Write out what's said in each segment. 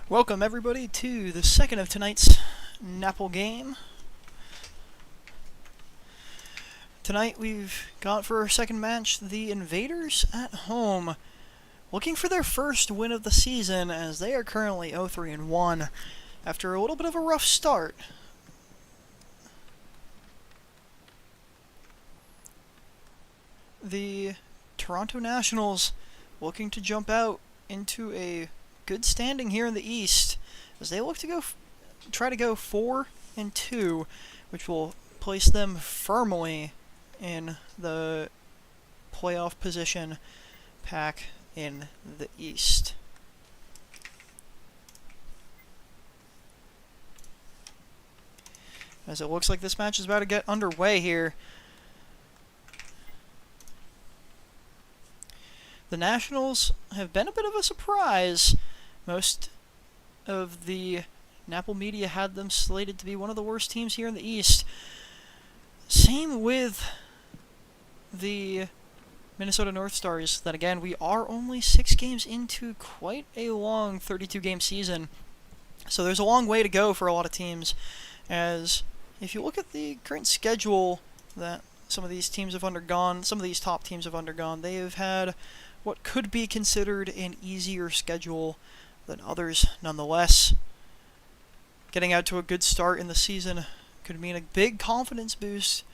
Welcome everybody to the second of tonight's NAPL game. Tonight we've got for our second match the Invaders at home, looking for their first win of the season as they are currently 0-3-1 after a little bit of a rough start. The Toronto Nationals looking to jump out into a good standing here in the East as they look to try to go 4-2, which will place them firmly in the playoff position pack in the East. As it looks like this match is about to get underway here. The Nationals have been a bit of a surprise. Most of the NAPL media had them slated to be one of the worst teams here in the East. Same with the Minnesota North Stars. Then again, we are only 6 games into quite a long 32-game season. So there's a long way to go for a lot of teams. As if you look at the current schedule that some of these teams have undergone, some of these top teams have undergone, they have had what could be considered an easier schedule than others nonetheless. Getting out to a good start in the season could mean a big confidence boost,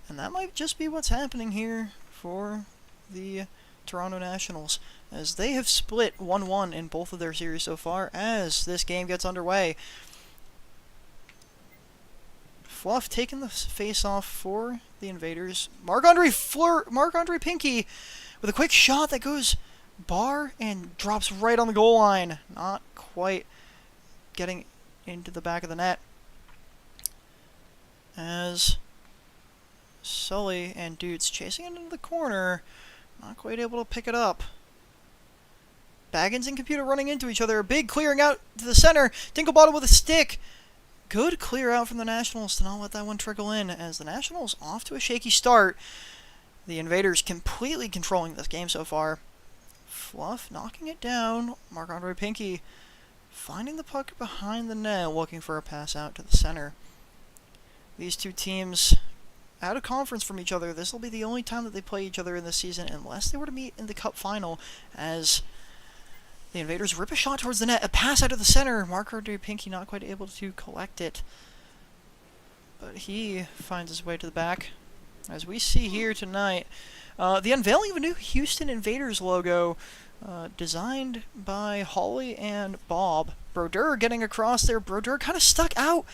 and that might just be what's happening here for the Toronto Nationals, as they have split 1-1 in both of their series so far as this game gets underway. Fluff taking the face-off for the Invaders. Marc-Andre Pinky with a quick shot that goes bar and drops right on the goal line. Not quite getting into the back of the net. As Sully and Dudes chasing it into the corner. Not quite able to pick it up. Baggins and Computer running into each other. A big clearing out to the center. Dinklebottom with a stick. Good clear out from the Nationals to not let that one trickle in, as the Nationals off to a shaky start. The Invaders completely controlling this game so far. Fluff knocking it down. Marc-Andre Pinky finding the puck behind the net, looking for a pass out to the center. These two teams out of conference from each other. This will be the only time that they play each other in this season, unless they were to meet in the Cup final, as the Invaders rip a shot towards the net. A pass out of the center. Marc-Andre Pinky not quite able to collect it, but he finds his way to the back. As we see here tonight, the unveiling of a new Houston Invaders logo, designed by Holly and Bob. Brodeur getting across there. Brodeur kind of stuck out,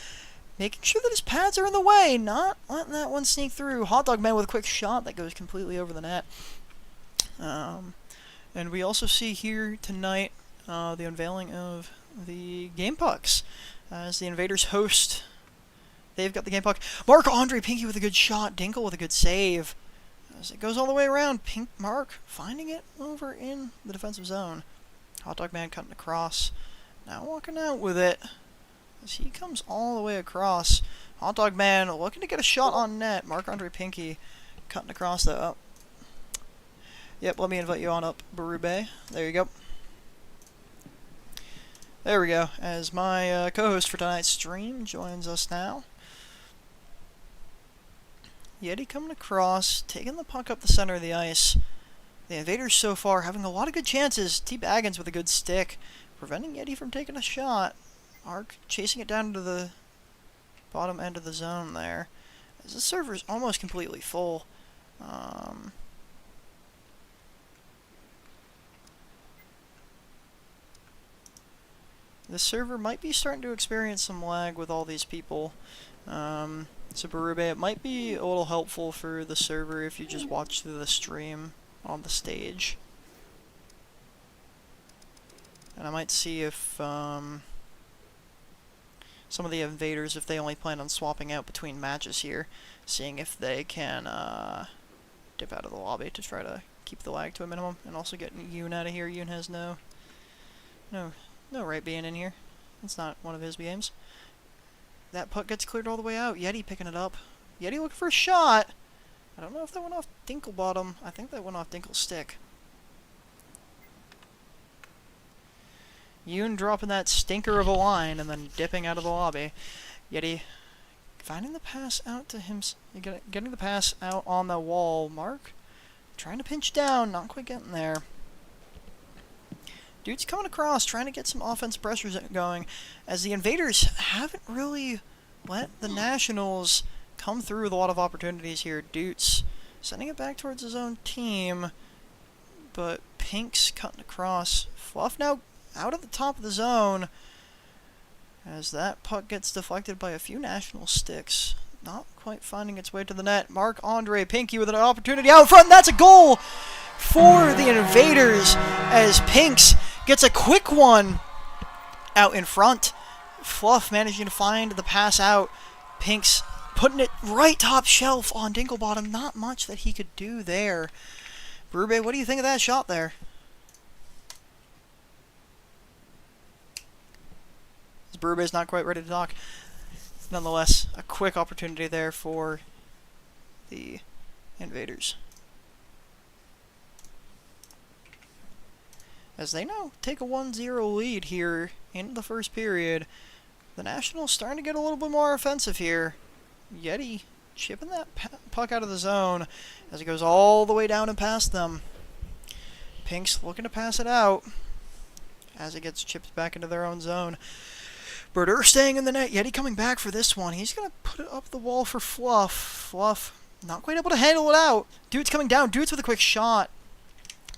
making sure that his pads are in the way, not letting that one sneak through. Hot Dog Man with a quick shot that goes completely over the net. And we also see here tonight the unveiling of the game pucks, as the Invaders host. They've got the game puck. Marc-Andre Pinky with a good shot. Dinkle with a good save. As it goes all the way around, Mark finding it over in the defensive zone. Hot Dog Man cutting across. Now walking out with it as he comes all the way across. Hot Dog Man looking to get a shot on net. Marc-Andre Pinky cutting across the up. Yep, let me invite you on up, Barube. There you go. There we go. As my co-host for tonight's stream joins us now. Yeti coming across, taking the puck up the center of the ice. The Invaders so far having a lot of good chances. T. Baggins with a good stick, preventing Yeti from taking a shot. Arc chasing it down to the bottom end of the zone there, as the server's almost completely full. The server might be starting to experience some lag with all these people. So Barube, it might be a little helpful for the server if you just watch through the stream on the stage. And I might see if some of the Invaders, if they only plan on swapping out between matches here, seeing if they can dip out of the lobby to try to keep the lag to a minimum, and also get Yoon out of here. Yoon has no right being in here. It's not one of his games. That puck gets cleared all the way out. Yeti picking it up. Yeti looking for a shot. I don't know if that went off Dinklebottom. I think that went off Dinkle's stick. Yoon dropping that stinker of a line and then dipping out of the lobby. Yeti finding the pass out to him, getting the pass out on the wall. Mark trying to pinch down, not quite getting there. Dude's coming across, trying to get some offensive pressures going, as the Invaders haven't really let the Nationals come through with a lot of opportunities here. Dutes sending it back towards his own team, but Pink's cutting across. Fluff now out of the top of the zone, as that puck gets deflected by a few National sticks. Not quite finding its way to the net. Marc-Andre Pinky with an opportunity out front, and that's a goal for the Invaders, as Pinks gets a quick one out in front. Fluff managing to find the pass out. Pinks putting it right top shelf on Dinklebottom. Not much that he could do there. Brube, what do you think of that shot there? Brube's not quite ready to talk. Nonetheless, a quick opportunity there for the Invaders, as they now take a 1-0 lead here in the first period. The Nationals starting to get a little bit more offensive here. Yeti chipping that puck out of the zone as it goes all the way down and past them. Pink's looking to pass it out as it gets chipped back into their own zone. Berder staying in the net. Yeti coming back for this one. He's going to put it up the wall for Fluff. Fluff not quite able to handle it out. Dude's coming down. Dude's with a quick shot,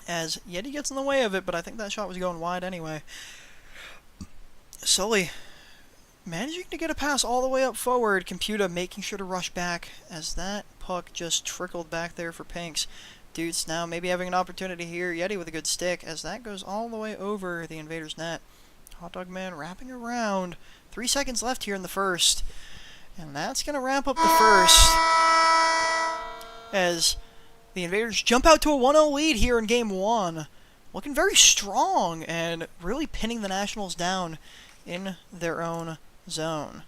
as Yeti gets in the way of it, but I think that shot was going wide anyway. Sully managing to get a pass all the way up forward. Computer making sure to rush back, as that puck just trickled back there for Pinks. Dude's now maybe having an opportunity here. Yeti with a good stick, as that goes all the way over the Invaders' net. Hot Dog Man wrapping around. 3 seconds left here in the first. And that's going to wrap up the first, as the Invaders jump out to a 1-0 lead here in Game 1. Looking very strong and really pinning the Nationals down in their own zone.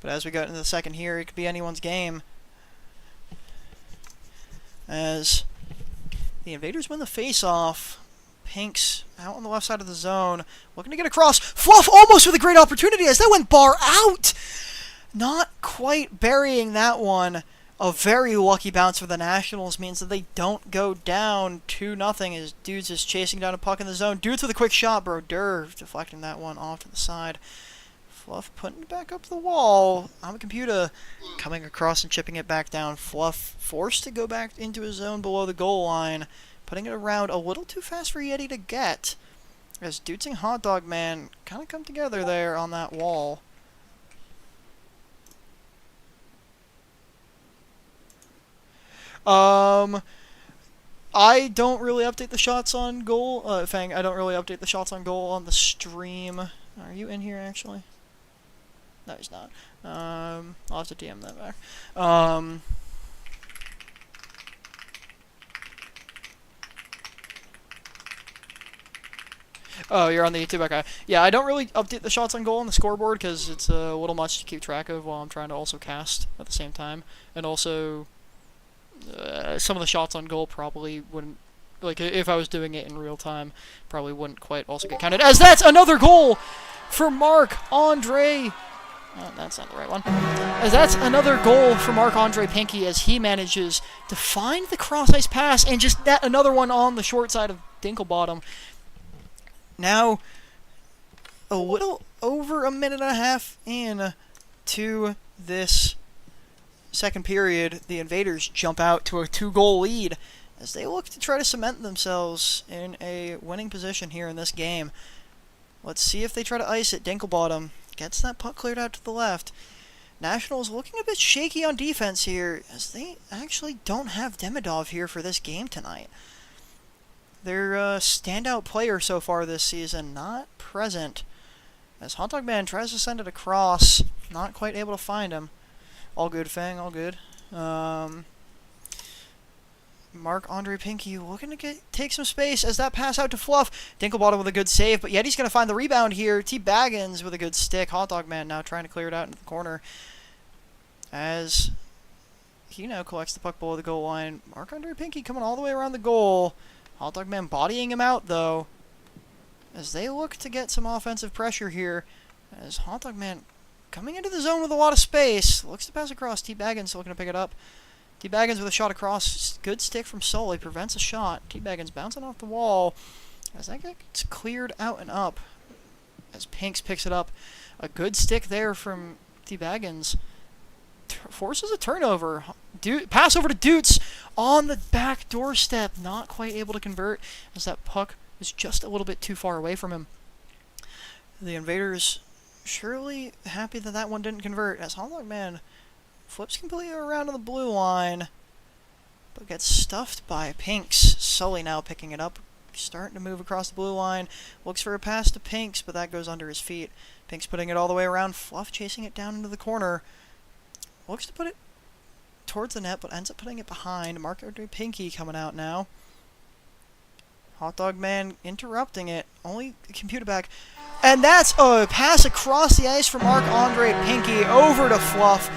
But as we got into the second here, it could be anyone's game, as the Invaders win the face-off. Pinks out on the left side of the zone, looking to get across. Fluff almost with a great opportunity, as that went bar out. Not quite burying that one. A very lucky bounce for the Nationals means that they don't go down 2-0, as Dudes is chasing down a puck in the zone. Dudes with a quick shot. Broder deflecting that one off to the side. Fluff putting it back up the wall. On the computer, coming across and chipping it back down. Fluff forced to go back into his zone below the goal line, putting it around a little too fast for Yeti to get, as Dudes and Hot Dog Man kind of come together there on that wall. I don't really update the shots on goal. Fang, I don't really update the shots on goal on the stream. Are you in here, actually? No, he's not. I'll have to DM that back. Oh, you're on the YouTube, okay. Yeah, I don't really update the shots on goal on the scoreboard, because it's a little much to keep track of while I'm trying to also cast at the same time. And also, some of the shots on goal probably wouldn't, like, if I was doing it in real time, probably wouldn't quite also get counted. As that's another goal for Marc-Andre. Oh, that's not the right one. As that's another goal for Marc-Andre Pinky, as he manages to find the cross-ice pass and just net another one on the short side of Dinklebottom. Now, a little over a minute and a half in to this second period, the Invaders jump out to a 2-goal lead as they look to try to cement themselves in a winning position here in this game. Let's see if they try to ice it. Dinklebottom gets that puck cleared out to the left. Nationals looking a bit shaky on defense here, as they actually don't have Demidov here for this game tonight. Their standout player so far this season not present, as Hot Dog Man tries to send it across, not quite able to find him. All good, Fang, all good. Marc-Andre Pinky looking to take some space as that pass out to Fluff. Dinklebottom with a good save, but Yeti's going to find the rebound here. T. Baggins with a good stick. Hot Dog Man now trying to clear it out into the corner, as he now collects the puck below the goal line. Marc-Andre Pinky coming all the way around the goal. Hot Dog Man bodying him out, though. as they look to get some offensive pressure here. As Hot Dog Man coming into the zone with a lot of space. Looks to pass across. T. Baggins looking to pick it up. T. Baggins with a shot across. Good stick from Sully. Prevents a shot. T. Baggins bouncing off the wall. As that gets cleared out and up. As Pinks picks it up. A good stick there from T. Baggins. Forces a turnover. Pass over to Doots on the back doorstep. Not quite able to convert as that puck was just a little bit too far away from him. The Invaders surely happy that that one didn't convert as Hot Dog Man flips completely around to the blue line, but gets stuffed by Pinks. Sully now picking it up, starting to move across the blue line. Looks for a pass to Pinks, but that goes under his feet. Pinks putting it all the way around. Fluff chasing it down into the corner. Looks to put it towards the net, but ends up putting it behind. Marc-Andre Pinky coming out now. Hot Dog Man interrupting it. Only computer back. And that's a pass across the ice from Marc-Andre Pinky over to Fluff.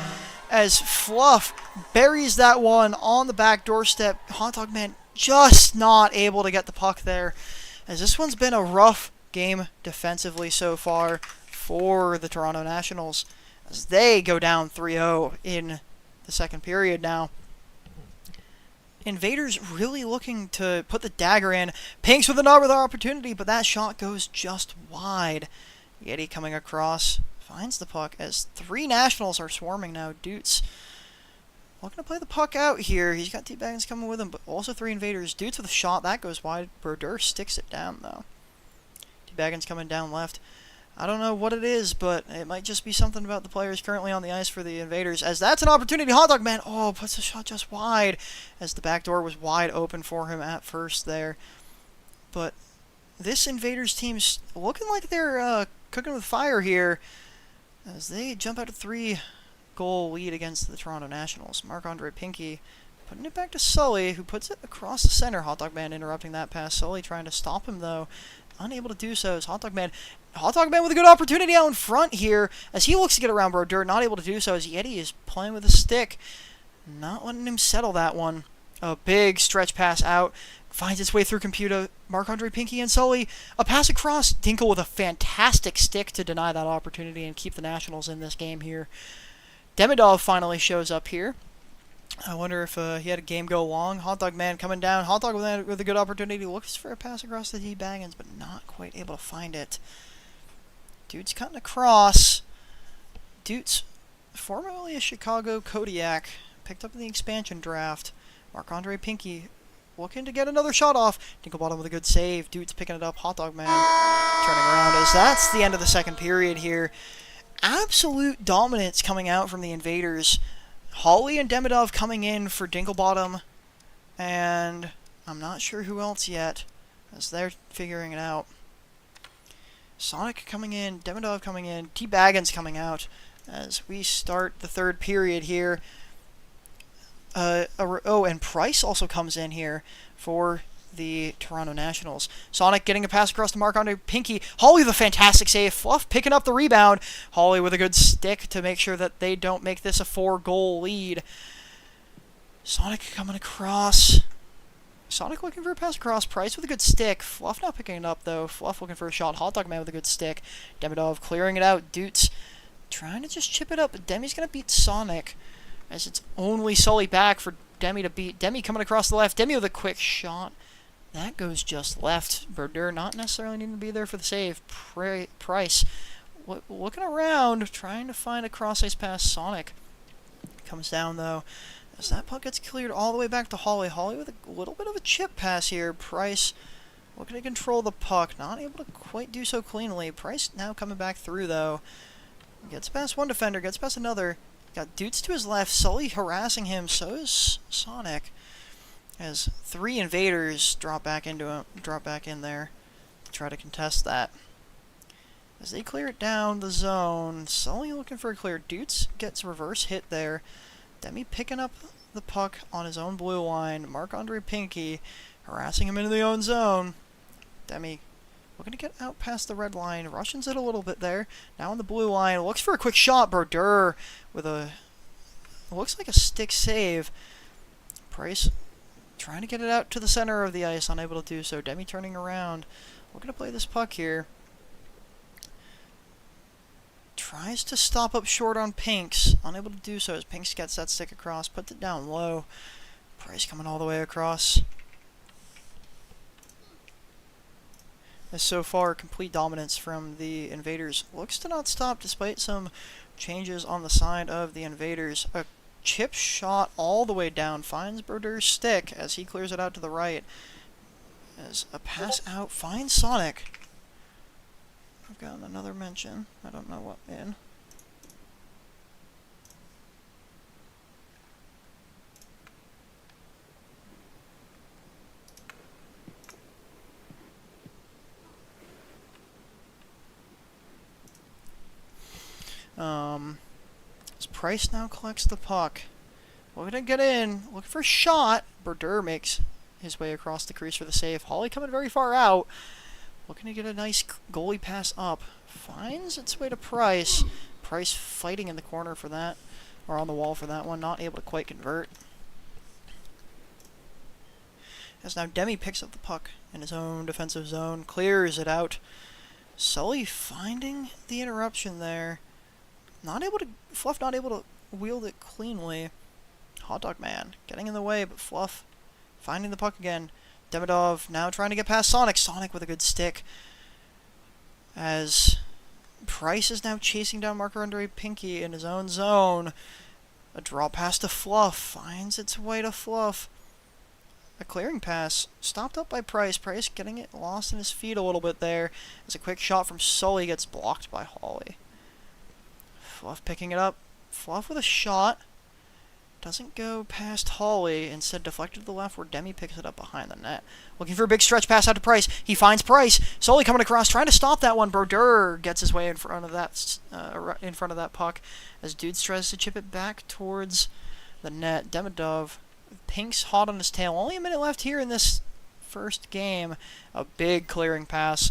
As Fluff buries that one on the back doorstep. Hot Dog Man just not able to get the puck there. As this one's been a rough game defensively so far for the Toronto Nationals. As they go down 3-0 in the second period now. Invaders really looking to put the dagger in. Pinks with another opportunity, but that shot goes just wide. Yeti coming across, finds the puck as 3 Nationals are swarming now. Doots looking to play the puck out here. He's got T-Baggins coming with him, but also 3 Invaders. Doots with a shot, that goes wide. Brodeur sticks it down, though. T-Baggins coming down left. I don't know what it is, but it might just be something about the players currently on the ice for the Invaders. As that's an opportunity. Hot Dog Man, puts the shot just wide. As the back door was wide open for him at first there. But this Invaders team's looking like they're cooking with fire here. As they jump out a 3-goal lead against the Toronto Nationals. Marc-Andre Pinky putting it back to Sully, who puts it across the center. Hot Dog Man interrupting that pass. Sully trying to stop him, though. Unable to do so as Hot Dog Man with a good opportunity out in front here as he looks to get around Brodeur, not able to do so as Yeti is playing with a stick, not letting him settle that one. A big stretch pass out, finds its way through computer. Marc-Andre Pinky and Sully, a pass across. Dinkle with a fantastic stick to deny that opportunity and keep the Nationals in this game here. Demidov finally shows up here. I wonder if he had a game go long. Hot Dog Man coming down. Hot Dog with a good opportunity. Looks for a pass across the T-Baggins, but not quite able to find it. Dude's cutting across. Dude's formerly a Chicago Kodiak. Picked up in the expansion draft. Marc-Andre Pinky looking to get another shot off. Dinklebottom with a good save. Dude's picking it up. Hot Dog Man turning around as that's the end of the second period here. Absolute dominance coming out from the Invaders. Hawley and Demidov coming in for Dinklebottom, and I'm not sure who else yet, as they're figuring it out. Sonic coming in, Demidov coming in, T-Baggins coming out, as we start the third period here. And Price also comes in here for the Toronto Nationals. Sonic getting a pass across to Marc-Andre Pinky. Hawley with a fantastic save. Fluff picking up the rebound. Hawley with a good stick to make sure that they don't make this a 4-goal lead. Sonic coming across. Sonic looking for a pass across. Price with a good stick. Fluff not picking it up, though. Fluff looking for a shot. Hot Dog Man with a good stick. Demidov clearing it out. Doots trying to just chip it up. But Demi's going to beat Sonic, as it's only Sully back for Demi to beat. Demi coming across the left. Demi with a quick shot. That goes just left. Brodeur not necessarily needing to be there for the save. Price looking around, trying to find a cross-ice pass. Sonic comes down, though, as that puck gets cleared all the way back to Hawley. Hawley with a little bit of a chip pass here. Price looking to control the puck. Not able to quite do so cleanly. Price now coming back through, though. Gets past one defender, gets past another. Got Doots to his left. Sully harassing him. So is Sonic. As 3 Invaders drop back in there to try to contest that. As they clear it down the zone, Sully looking for a clear. Doots gets reverse hit there. Demi picking up the puck on his own blue line. Marc-Andre Pinky harassing him into the own zone. Demi looking to get out past the red line. Russians it a little bit there. Now on the blue line. Looks for a quick shot. Brodeur with a... looks like a stick save. Price trying to get it out to the center of the ice, unable to do so. Demi turning around, We're going to play this puck here. Tries to stop up short on Pinks. Unable to do so as Pinks gets that stick across. Puts it down low. Price coming all the way across. As so far, complete dominance from the Invaders. Looks to not stop despite some changes on the side of the Invaders. A chip shot all the way down. Finds Brodeur's stick as he clears it out to the right. As a pass out finds Sonic. I've gotten another mention. I don't know what in. As Price now collects the puck. Looking to get in. Looking for a shot. Brodeur makes his way across the crease for the save. Hawley coming very far out. Looking to get a nice goalie pass up. Finds its way to Price. Price fighting in the corner for that. Or on the wall for that one. Not able to quite convert. As now Demi picks up the puck in his own defensive zone. Clears it out. Sully finding the interruption there. Fluff not able to wield it cleanly. Hot Dog Man getting in the way, but Fluff finding the puck again. Demidov now trying to get past Sonic. Sonic with a good stick. As Price is now chasing down Marc-Andre Pinky in his own zone. A draw pass to Fluff. Finds its way to Fluff. A clearing pass. Stopped up by Price. Price getting it lost in his feet a little bit there. As a quick shot from Sully gets blocked by Hawley. Fluff picking it up. Fluff with a shot. Doesn't go past Hawley. Instead deflected to the left where Demi picks it up behind the net. Looking for a big stretch pass out to Price. He finds Price. Sully coming across, trying to stop that one. Brodeur gets his way in front of that puck. As Dudes tries to chip it back towards the net. Demidov. Pink's hot on his tail. Only a minute left here in this first game. A big clearing pass.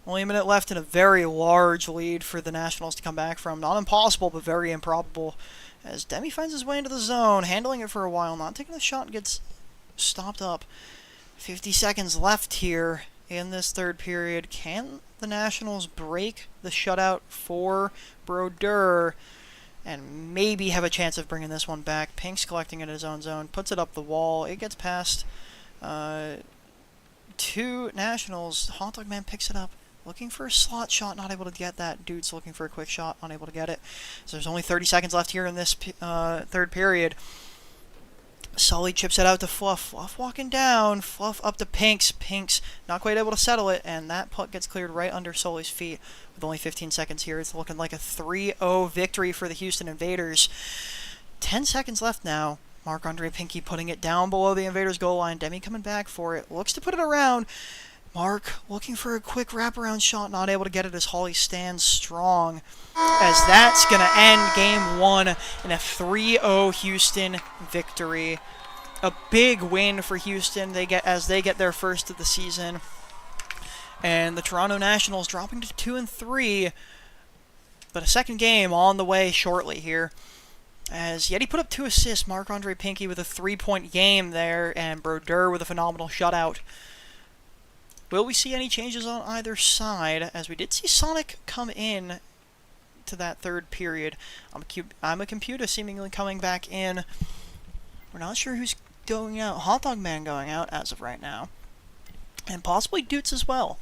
Only a minute left and a very large lead for the Nationals to come back from. Not impossible, but very improbable. As Demi finds his way into the zone, handling it for a while, not taking the shot, gets stopped up. 50 seconds left here in this third period. Can the Nationals break the shutout for Brodeur and maybe have a chance of bringing this one back? Pink's collecting it in his own zone, puts it up the wall. It gets past two Nationals. Hot Dog Man picks it up. Looking for a slot shot, not able to get that. Dude's looking for a quick shot, unable to get it. So there's only 30 seconds left here in this third period. Sully chips it out to Fluff. Fluff walking down. Fluff up to Pinks. Pinks not quite able to settle it, and that puck gets cleared right under Sully's feet. With only 15 seconds here, it's looking like a 3-0 victory for the Houston Invaders. 10 seconds left now. Marc-Andre Pinky putting it down below the Invaders' goal line. Demi coming back for it. Looks to put it around. Mark looking for a quick wraparound shot, not able to get it as Hawley stands strong. As that's going to end Game 1 in a 3-0 Houston victory. A big win for Houston as they get their first of the season. And the Toronto Nationals dropping to 2-3. But a second game on the way shortly here. As Yeti put up 2 assists, Marc-Andre Pinky with a 3-point game there, and Brodeur with a phenomenal shutout. Will we see any changes on either side? As we did see Sonic come in to that third period. I'm a computer seemingly coming back in. We're not sure who's going out. Hot Dog Man going out as of right now. And possibly Doots as well.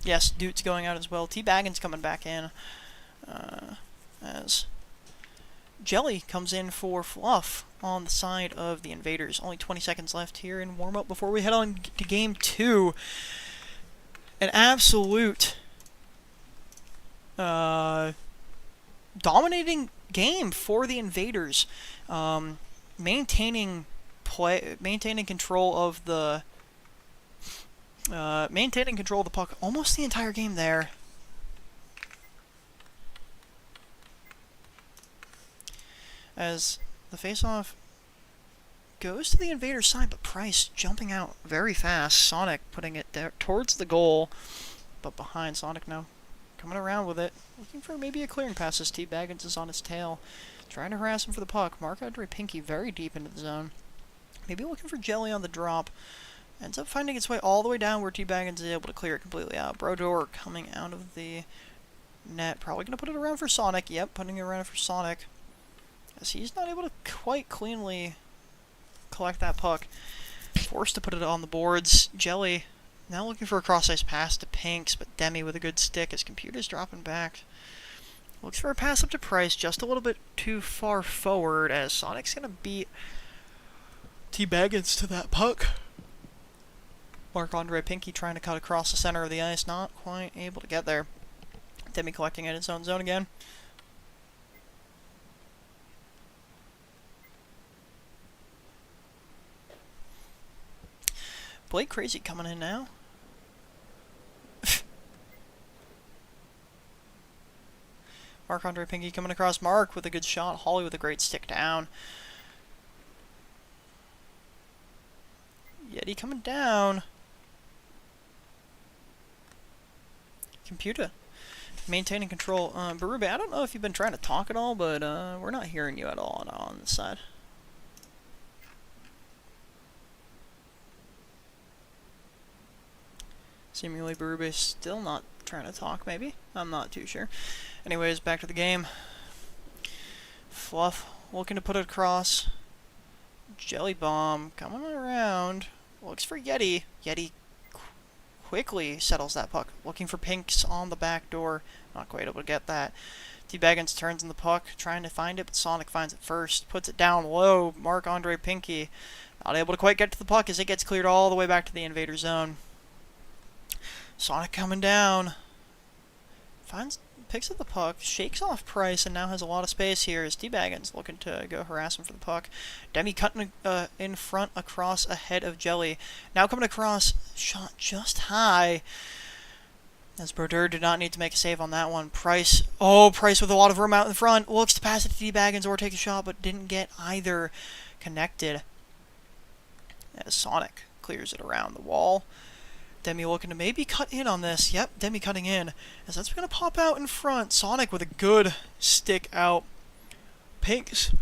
Yes, Doots going out as well. T-Baggin's coming back in. As Jelly comes in for Fluff on the side of the Invaders. Only 20 seconds left here in warm-up before we head on to Game 2. An absolute dominating game for the Invaders. Maintaining control of the puck almost the entire game there. As the faceoff goes to the Invaders' side, but Price jumping out very fast. Sonic putting it there towards the goal, but behind. Sonic now coming around with it, looking for maybe a clearing pass as T-Baggins is on his tail, trying to harass him for the puck. Marc-Andre Pinky very deep into the zone. Maybe looking for Jelly on the drop. Ends up finding its way all the way down where T-Baggins is able to clear it completely out. Brodor coming out of the net. Probably going to put it around for Sonic. Yep, putting it around for Sonic. As he's not able to quite cleanly collect that puck. Forced to put it on the boards. Jelly now looking for a cross-ice pass to Pinks, but Demi with a good stick. His computer's dropping back. Looks for a pass up to Price, just a little bit too far forward, as Sonic's going to beat T-Baggins to that puck. Marc-Andre Pinky trying to cut across the center of the ice, not quite able to get there. Demi collecting it in his own zone again. Blake Crazy coming in now. Marc-Andre Pinky coming across. Mark with a good shot. Holly with a great stick down. Yeti coming down. Computer maintaining control. Berube, I don't know if you've been trying to talk at all, but we're not hearing you at all on this side. Seemingly Berube still not trying to talk, maybe? I'm not too sure. Anyways, back to the game. Fluff looking to put it across. Jelly Bomb coming around. Looks for Yeti. Yeti quickly settles that puck. Looking for Pinks on the back door. Not quite able to get that. T-Baggins turns in the puck, trying to find it, but Sonic finds it first. Puts it down low. Marc-Andre Pinky not able to quite get to the puck as it gets cleared all the way back to the Invader zone. Sonic coming down. Picks up the puck, shakes off Price, and now has a lot of space here as T-Baggins looking to go harass him for the puck. Demi cutting in front across ahead of Jelly. Now coming across, shot just high. As Brodeur did not need to make a save on that one. Price with a lot of room out in front. Looks to pass it to T-Baggins or take a shot, but didn't get either connected. As Sonic clears it around the wall. Demi looking to maybe cut in on this. Yep, Demi cutting in. As that's going to pop out in front. Sonic with a good stick out. Pinks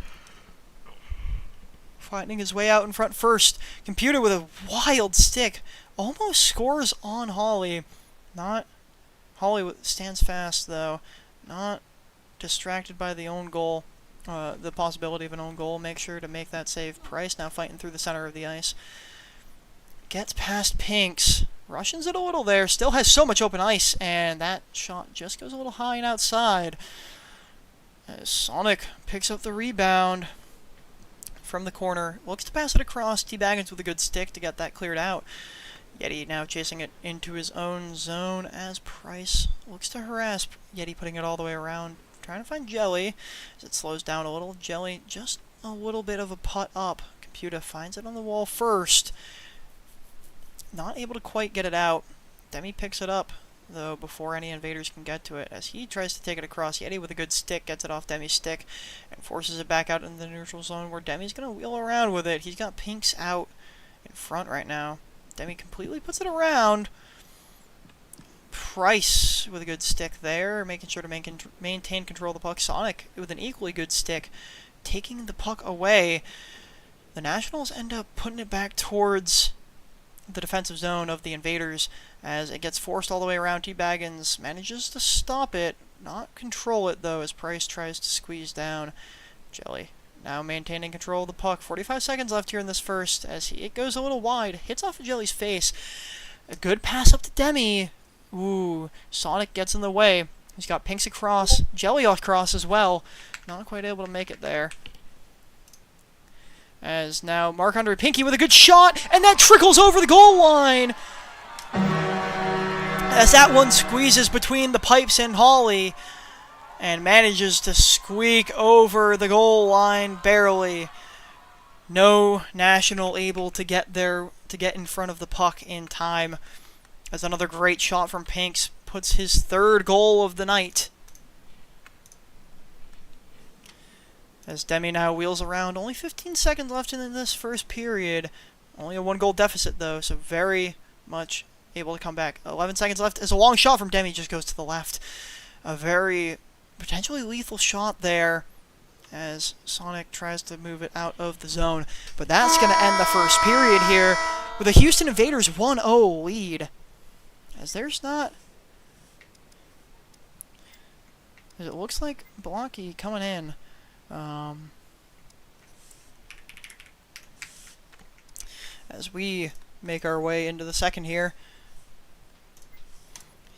finding his way out in front first. Computer with a wild stick. Almost scores on Holly. Holly stands fast, though. Not distracted by the own goal. The possibility of an own goal. Make sure to make that save. Price now fighting through the center of the ice. Gets past Pinks. Russians it a little there. Still has so much open ice. And that shot just goes a little high and outside. As Sonic picks up the rebound from the corner. Looks to pass it across. T-Baggins with a good stick to get that cleared out. Yeti now chasing it into his own zone as Price looks to harass Yeti, putting it all the way around. Trying to find Jelly as it slows down a little. Jelly just a little bit of a putt up. Computer finds it on the wall first. Not able to quite get it out. Demi picks it up, though, before any invaders can get to it, as he tries to take it across. Yeti with a good stick gets it off Demi's stick and forces it back out into the neutral zone, where Demi's going to wheel around with it. He's got Pinks out in front right now. Demi completely puts it around. Price with a good stick there, making sure to maintain control of the puck. Sonic with an equally good stick, taking the puck away. The Nationals end up putting it back towards the defensive zone of the Invaders as it gets forced all the way around. T-Baggins manages to stop it, not control it though, as Price tries to squeeze down. Jelly now maintaining control of the puck. 45 seconds left here in this first as it goes a little wide, hits off of Jelly's face. A good pass up to Demi. Ooh, Sonic gets in the way. He's got Pinks across, Jelly across as well. Not quite able to make it there. As now Marc-Andre Pinky with a good shot, and that trickles over the goal line. As that one squeezes between the pipes and Holly, and manages to squeak over the goal line barely. No National able to get there, to get in front of the puck in time. As another great shot from Pinks puts his third goal of the night. As Demi now wheels around. Only 15 seconds left in this first period. Only a 1-goal deficit, though, so very much able to come back. 11 seconds left as a long shot from Demi just goes to the left. A very potentially lethal shot there as Sonic tries to move it out of the zone. But that's going to end the first period here. with a Houston Invaders 1-0 lead. As there's not... As it looks like Blocky coming in. As we make our way into the second here.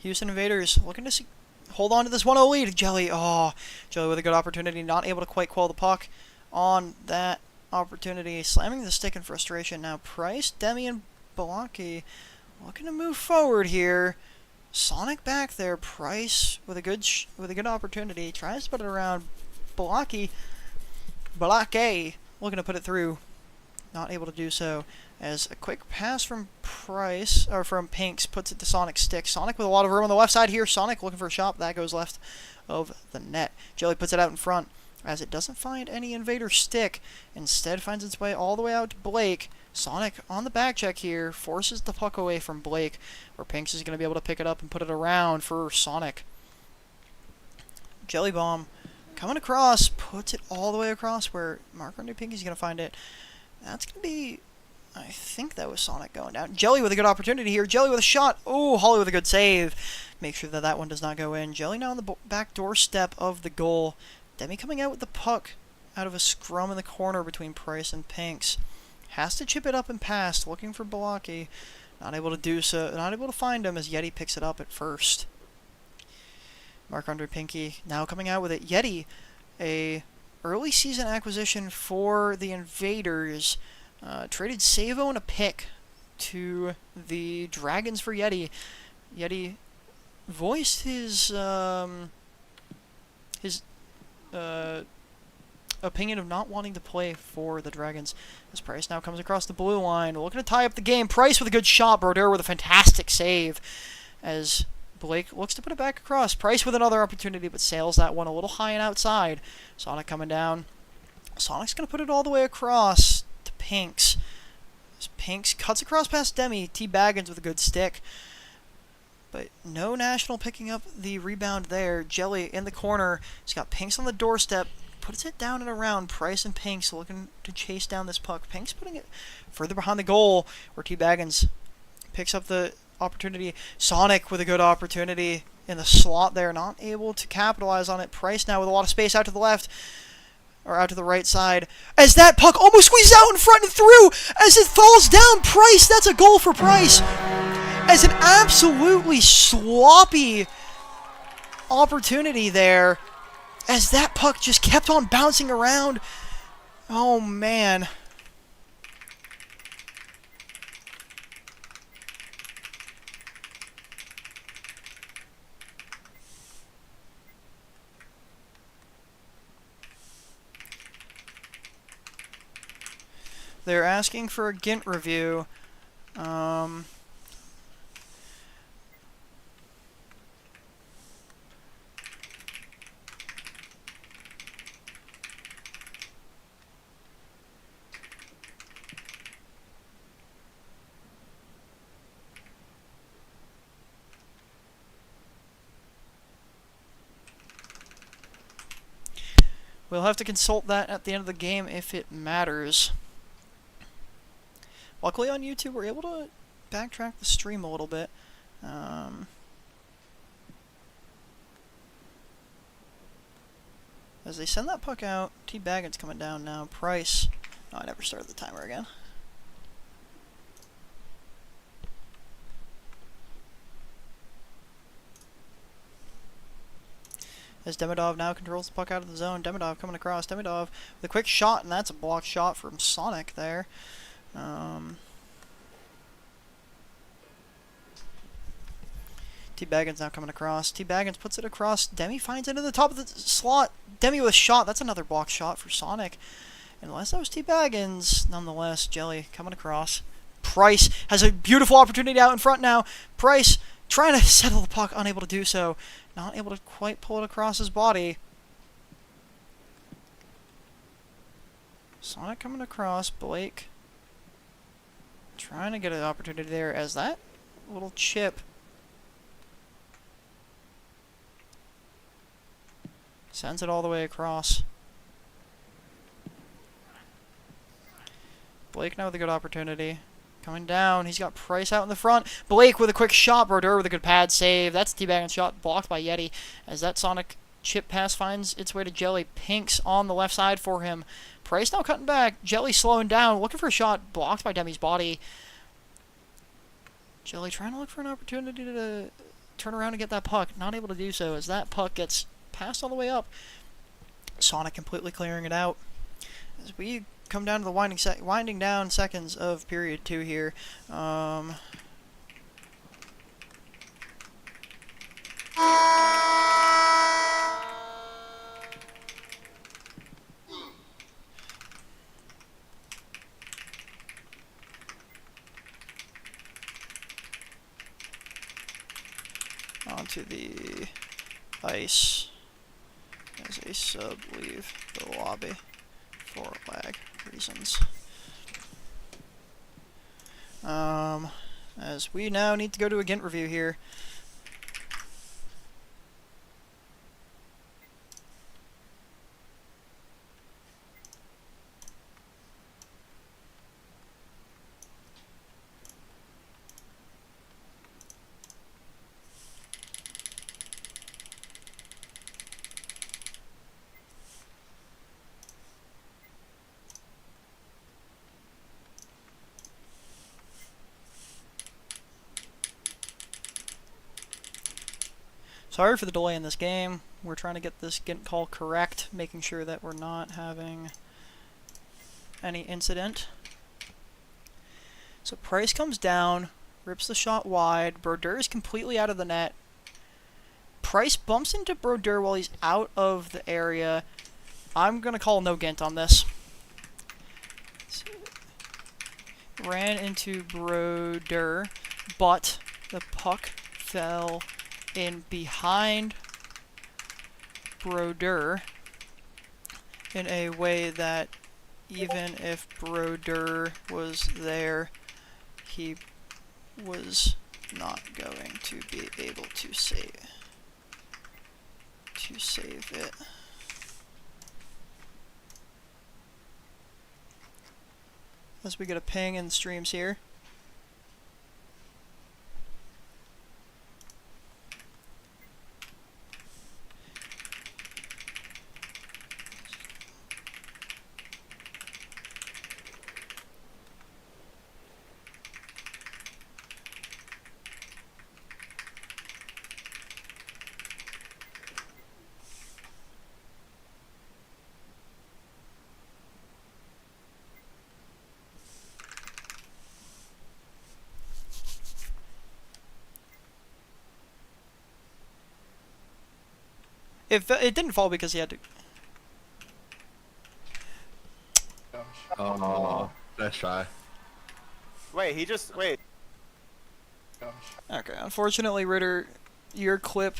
Houston Invaders looking to hold on to this 1-0 lead. Jelly, Jelly with a good opportunity, not able to quite quell the puck on that opportunity. Slamming the stick in frustration. Now Price, Demi, and Balaki looking to move forward here. Sonic back there. Price with a good opportunity. Tries to put it around Balaki. Looking to put it through. Not able to do so. As a quick pass from Price, or from Pinks, puts it to Sonic's stick. Sonic with a lot of room on the left side here. Sonic looking for a shot. That goes left of the net. Jelly puts it out in front as it doesn't find any Invader stick. Instead finds its way all the way out to Blake. Sonic on the back check here. Forces the puck away from Blake, where Pinks is going to be able to pick it up and put it around for Sonic. Jelly Bomb coming across. Puts it all the way across where Mark-Andre Pinky's going to find it. That's going to be... I think that was Sonic going down. Jelly with a good opportunity here. Jelly with a shot. Oh, Holly with a good save. Make sure that that one does not go in. Jelly now on the back doorstep of the goal. Demi coming out with the puck out of a scrum in the corner between Price and Pinks. Has to chip it up and pass. Looking for Balaki. Not able to do so. Not able to find him as Yeti picks it up at first. Mark-Andre Pinky now coming out with it. Yeti, a early season acquisition for the Invaders. Traded Savo and a pick to the Dragons for Yeti. Yeti voiced his opinion of not wanting to play for the Dragons. As Price now comes across the blue line, looking to tie up the game. Price with a good shot. Brodeur with a fantastic save. As Blake looks to put it back across. Price with another opportunity, but sails that one a little high and outside. Sonic coming down. Sonic's going to put it all the way across to Pinks. As Pinks cuts across past Demi. T. Baggins with a good stick. But no National picking up the rebound there. Jelly in the corner. He's got Pinks on the doorstep. Puts it down and around. Price and Pinks looking to chase down this puck. Pinks putting it further behind the goal, where T. Baggins picks up the opportunity. Sonic with a good opportunity in the slot there. Not able to capitalize on it. Price now with a lot of space out to the left. Or out to the right side. As that puck almost squeezes out in front and through. As it falls down. Price. That's a goal for Price. As an absolutely sloppy opportunity there. As that puck just kept on bouncing around. Oh, man. They're asking for a Gint review. We'll have to consult that at the end of the game if it matters. Luckily on YouTube, we're able to backtrack the stream a little bit. As they send that puck out, T. Baggins coming down now. Price. Oh, I never started the timer again. As Demidov now controls the puck out of the zone. Demidov coming across. Demidov with a quick shot, and that's a blocked shot from Sonic there. T. Baggins now coming across. T. Baggins puts it across. Demi finds it in the top of the slot. Demi with a shot. That's another blocked shot for Sonic. Unless that was T. Baggins, nonetheless, Jelly coming across. Price has a beautiful opportunity out in front now. Price trying to settle the puck, unable to do so. Not able to quite pull it across his body. Sonic coming across. Blake trying to get an opportunity there as that little chip sends it all the way across. Blake now with a good opportunity. Coming down, he's got Price out in the front. Blake with a quick shot. Brodeur with a good pad save. That's a teabagging shot blocked by Yeti as that Sonic chip pass finds its way to Jelly. Pink's on the left side for him. Price now cutting back. Jelly slowing down, looking for a shot blocked by Demi's body. Jelly trying to look for an opportunity to turn around and get that puck. Not able to do so as that puck gets passed all the way up. Sonic completely clearing it out. As we come down to the winding down seconds of period 2 here. Onto the ice as a sub leave the lobby for lag reasons. As we now need to go to a Gint review here. Sorry for the delay in this game. We're trying to get this Gint call correct, making sure that we're not having any incident. So Price comes down, rips the shot wide. Brodeur is completely out of the net. Price bumps into Brodeur while he's out of the area. I'm going to call no Gint on this. Ran into Brodeur, but the puck fell in behind Brodeur in a way that even if Brodeur was there, he was not going to be able to save it. As we get a ping in the streams here. If it didn't fall because he had to. Oh, nice try. Wait, he just wait. Okay, unfortunately, Ritter, your clip.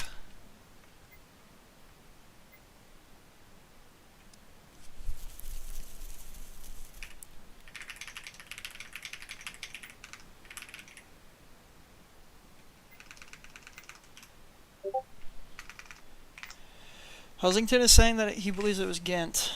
Husington is saying that he believes it was Ghent.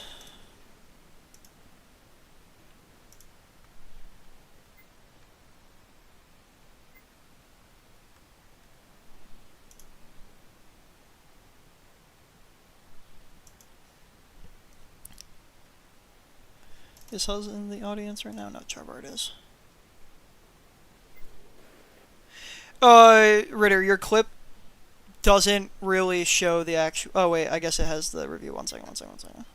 Is Huz in the audience right now? No, Charbard is. Ritter, your clip doesn't really show the actual. Oh wait, I guess it has the review. One second.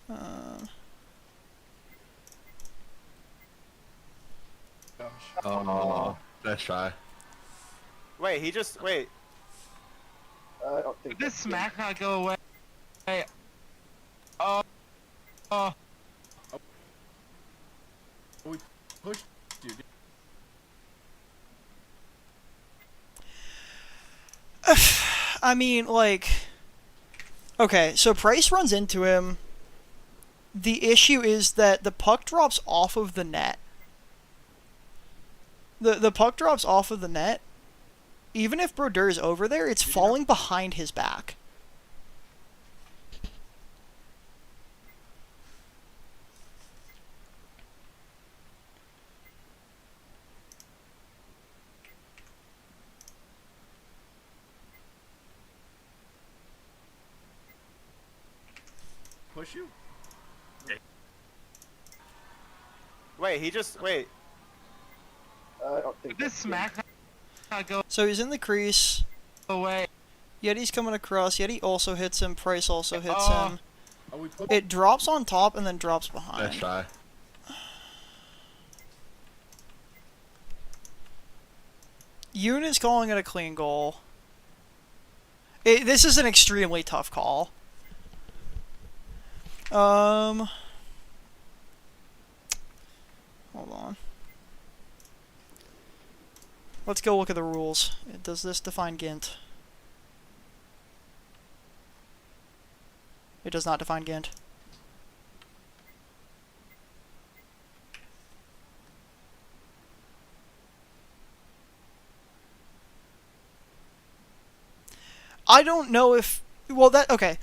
Oh, nice try. Wait, he just wait. I don't think Did this smack not go away? Hey. Oh. we pushed you. I mean, like, okay, so Price runs into him. The issue is that the puck drops off of the net. The puck drops off of the net. Even if Brodeur is over there, it's falling behind his back. push you? Wait, he just wait. I don't think This smack not go So he's in the crease. away. Yeti's coming across. Yeti also hits him. Price also hits Oh. him. Are we pushing? It drops on top and then drops Nice behind. try. Yoon is calling it a clean goal. This is an extremely tough call. Hold on. Let's go look at the rules. Does this define Gint? It does not define Gint. I don't know if... Well, that... Okay.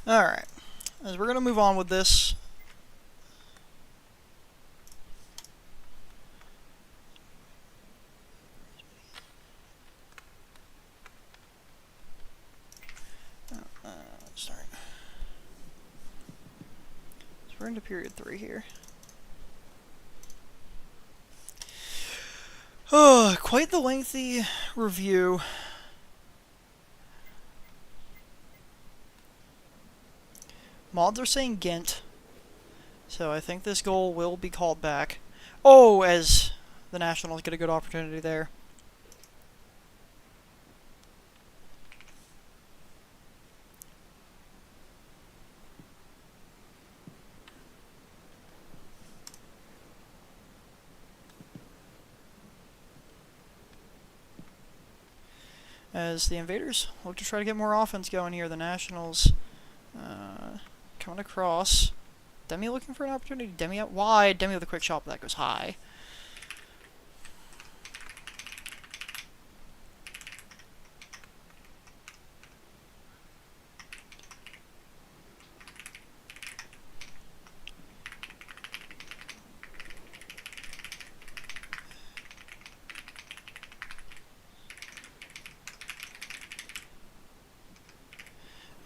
Alright. As we're going to move on with this... Sorry. So we're into period 3 here. Oh, quite the lengthy review. Mods are saying Ghent. So I think this goal will be called back. Oh, as the Nationals get a good opportunity there. As the Invaders look to try to get more offense going here, the Nationals coming across. Demi looking for an opportunity. Demi out wide. Demi with a quick shot, but that goes high.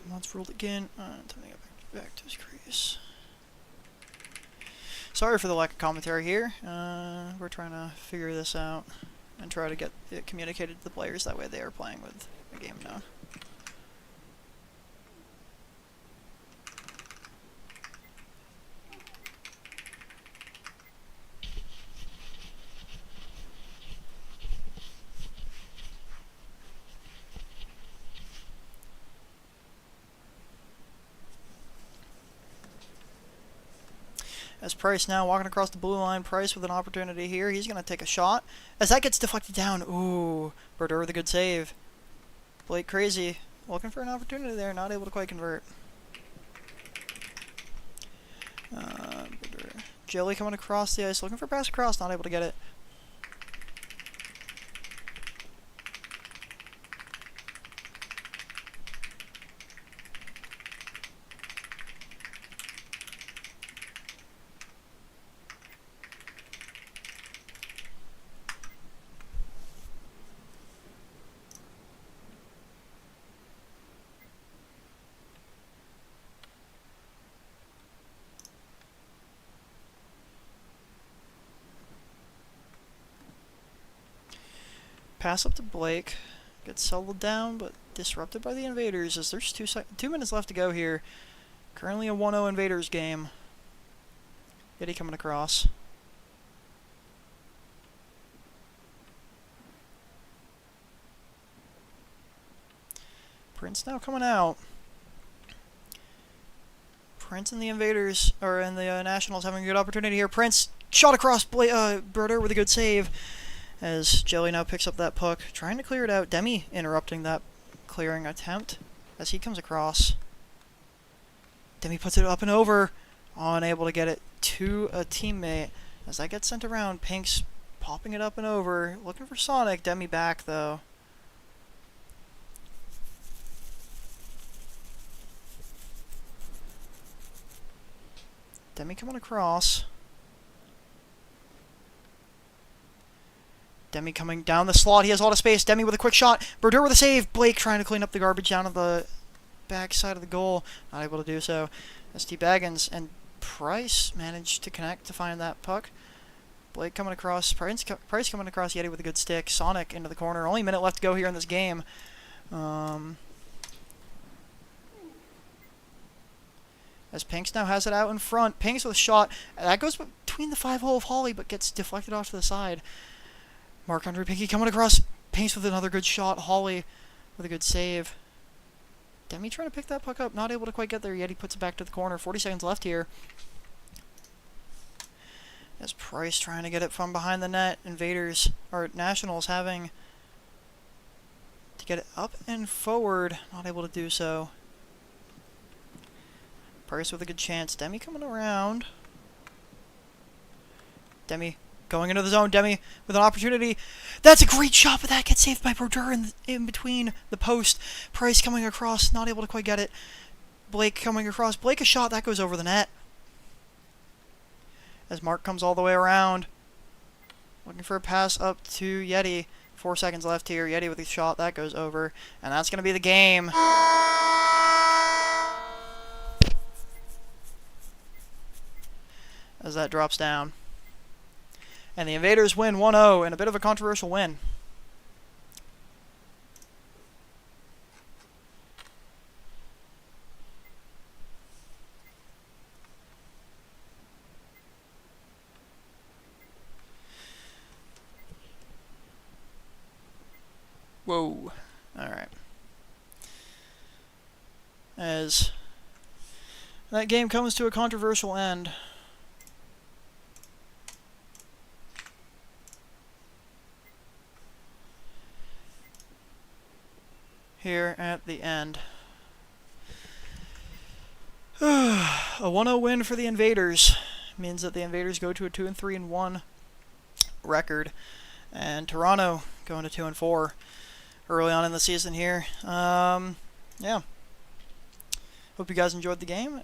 Mods ruled again. Time to get back to his crease. Sorry for the lack of commentary here. We're trying to figure this out and try to get it communicated to the players. That way they are playing with the game now. As Price now walking across the blue line. Price with an opportunity here. He's going to take a shot. As that gets deflected down. Ooh, Berger with a good save. Blake crazy. Looking for an opportunity there. Not able to quite convert. Jelly coming across the ice. Looking for a pass across. Not able to get it. Pass up to Blake. Gets settled down, but disrupted by the Invaders as there's 2 minutes left to go here. Currently a 1-0 Invaders game. Yeti coming across. Prince now coming out. Prince and the Invaders, or and the Nationals having a good opportunity here. Prince shot across Berger with a good save. As Jelly now picks up that puck, trying to clear it out. Demi interrupting that clearing attempt as he comes across. Demi puts it up and over, unable to get it to a teammate. As that gets sent around, Pink's popping it up and over, looking for Sonic. Demi back though. Demi coming across. Demi coming down the slot. He has a lot of space. Demi with a quick shot. Berger with a save. Blake trying to clean up the garbage down on the back side of the goal. Not able to do so. ST Baggins and Price managed to connect to find that puck. Blake coming across. Price coming across. Yeti with a good stick. Sonic into the corner. Only a minute left to go here in this game. As Pinks now has it out in front. Pinks with a shot. That goes between the 5-hole of Holly, but gets deflected off to the side. Marc-Andre Pinky coming across. Pinks with another good shot. Holly with a good save. Demi trying to pick that puck up. Not able to quite get there yet. He puts it back to the corner. 40 seconds left here. As Price trying to get it from behind the net. Invaders, or Nationals, having to get it up and forward. Not able to do so. Price with a good chance. Demi coming around. Demi going into the zone. Demi with an opportunity. That's a great shot, but that gets saved by Berger in between the post. Price coming across, not able to quite get it. Blake coming across. Blake a shot, that goes over the net. As Mark comes all the way around. Looking for a pass up to Yeti. 4 seconds left here. Yeti with a shot, that goes over. And that's going to be the game. As that drops down. And the Invaders win 1-0 in a bit of a controversial win. Whoa. Alright. As that game comes to a controversial end. Here at the end. A 1-0 win for the Invaders means that the Invaders go to a 2-3-1 record, and Toronto going to 2-4 early on in the season here. Yeah. Hope you guys enjoyed the game, and